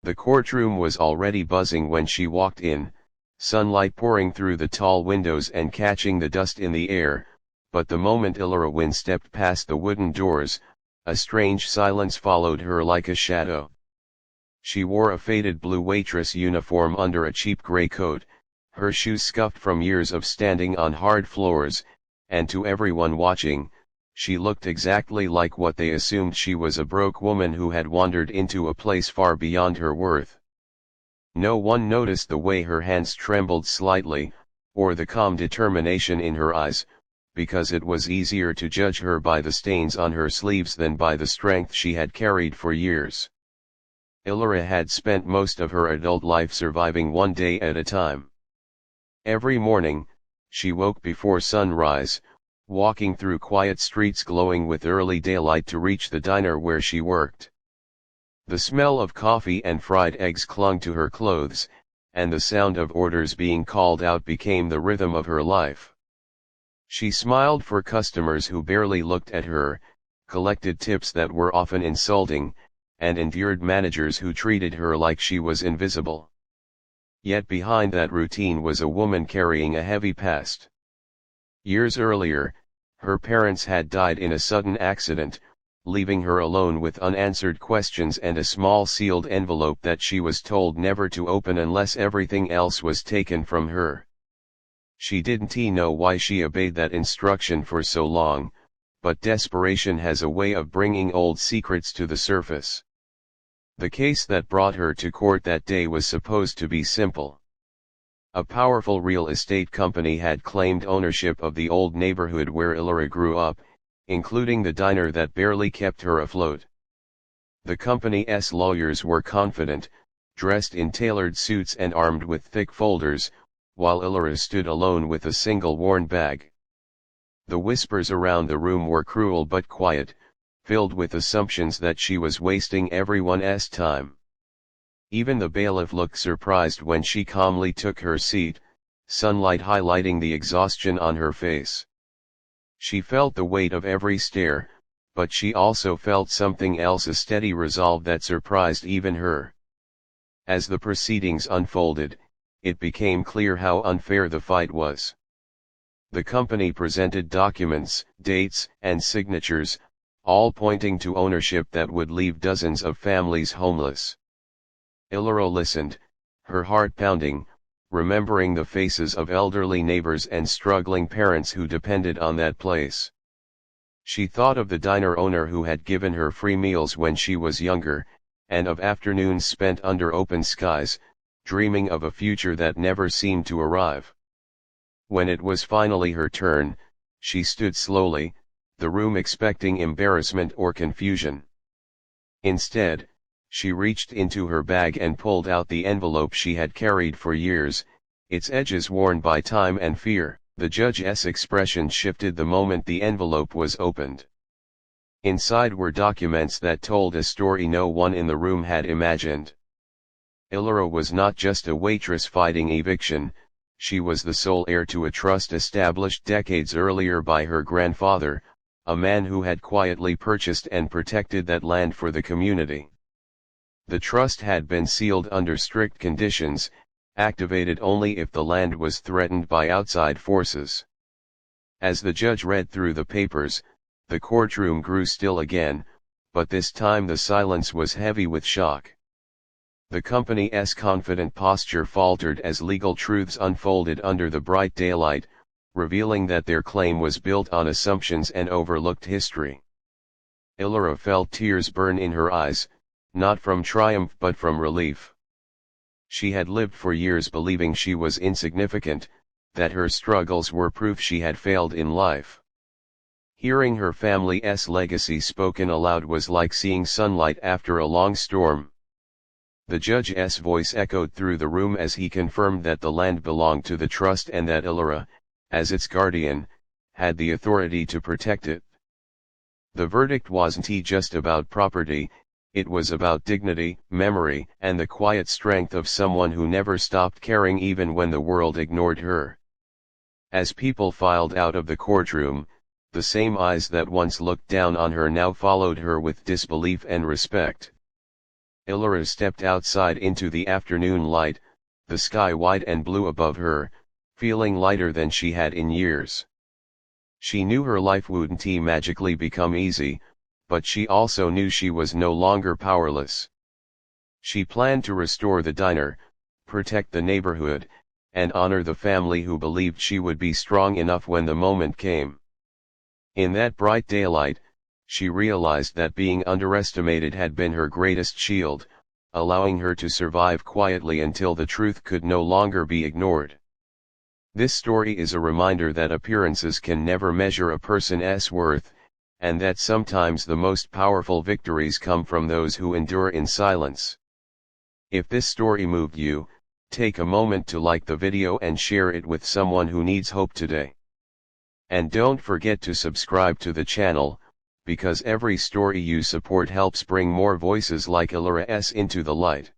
The courtroom was already buzzing when she walked in, sunlight pouring through the tall windows and catching the dust in the air, but the moment Elara Wynn stepped past the wooden doors, a strange silence followed her like a shadow. She wore a faded blue waitress uniform under a cheap grey coat, her shoes scuffed from years of standing on hard floors, and to everyone watching, she looked exactly like what they assumed she was, a broke woman who had wandered into a place far beyond her worth. No one noticed the way her hands trembled slightly, or the calm determination in her eyes, because it was easier to judge her by the stains on her sleeves than by the strength she had carried for years. Elara had spent most of her adult life surviving one day at a time. Every morning, she woke before sunrise, walking through quiet streets glowing with early daylight to reach the diner where she worked. The smell of coffee and fried eggs clung to her clothes, and the sound of orders being called out became the rhythm of her life. She smiled for customers who barely looked at her, collected tips that were often insulting, and endured managers who treated her like she was invisible. Yet behind that routine was a woman carrying a heavy past. Years earlier, her parents had died in a sudden accident, leaving her alone with unanswered questions and a small sealed envelope that she was told never to open unless everything else was taken from her. She didn't know why she obeyed that instruction for so long, but desperation has a way of bringing old secrets to the surface. The case that brought her to court that day was supposed to be simple. A powerful real estate company had claimed ownership of the old neighborhood where Elara grew up, including the diner that barely kept her afloat. The company's lawyers were confident, dressed in tailored suits and armed with thick folders, while Elara stood alone with a single worn bag. The whispers around the room were cruel but quiet, filled with assumptions that she was wasting everyone's time. Even the bailiff looked surprised when she calmly took her seat, sunlight highlighting the exhaustion on her face. She felt the weight of every stare, but she also felt something else, a steady resolve that surprised even her. As the proceedings unfolded, it became clear how unfair the fight was. The company presented documents, dates, and signatures, all pointing to ownership that would leave dozens of families homeless. Elara listened, her heart pounding, remembering the faces of elderly neighbors and struggling parents who depended on that place. She thought of the diner owner who had given her free meals when she was younger, and of afternoons spent under open skies, dreaming of a future that never seemed to arrive. When it was finally her turn, she stood slowly, the room expecting embarrassment or confusion. Instead, she reached into her bag and pulled out the envelope she had carried for years, its edges worn by time and fear. The judge's expression shifted the moment the envelope was opened. Inside were documents that told a story no one in the room had imagined. Elara was not just a waitress fighting eviction, she was the sole heir to a trust established decades earlier by her grandfather, a man who had quietly purchased and protected that land for the community. The trust had been sealed under strict conditions, activated only if the land was threatened by outside forces. As the judge read through the papers, the courtroom grew still again, but this time the silence was heavy with shock. The company's confident posture faltered as legal truths unfolded under the bright daylight, revealing that their claim was built on assumptions and overlooked history. Elara felt tears burn in her eyes, not from triumph but from relief. She had lived for years believing she was insignificant, that her struggles were proof she had failed in life. Hearing her family's legacy spoken aloud was like seeing sunlight after a long storm. The judge's voice echoed through the room as he confirmed that the land belonged to the trust and that Elara, as its guardian, had the authority to protect it. The verdict wasn't just about property, it was about dignity, memory, and the quiet strength of someone who never stopped caring even when the world ignored her. As people filed out of the courtroom, the same eyes that once looked down on her now followed her with disbelief and respect. Elara stepped outside into the afternoon light, the sky wide and blue above her, feeling lighter than she had in years. She knew her life wouldn't magically become easy, but she also knew she was no longer powerless. She planned to restore the diner, protect the neighborhood, and honor the family who believed she would be strong enough when the moment came. In that bright daylight, she realized that being underestimated had been her greatest shield, allowing her to survive quietly until the truth could no longer be ignored. This story is a reminder that appearances can never measure a person's worth, and that sometimes the most powerful victories come from those who endure in silence. If this story moved you, take a moment to like the video and share it with someone who needs hope today. And don't forget to subscribe to the channel, because every story you support helps bring more voices like Elara's into the light.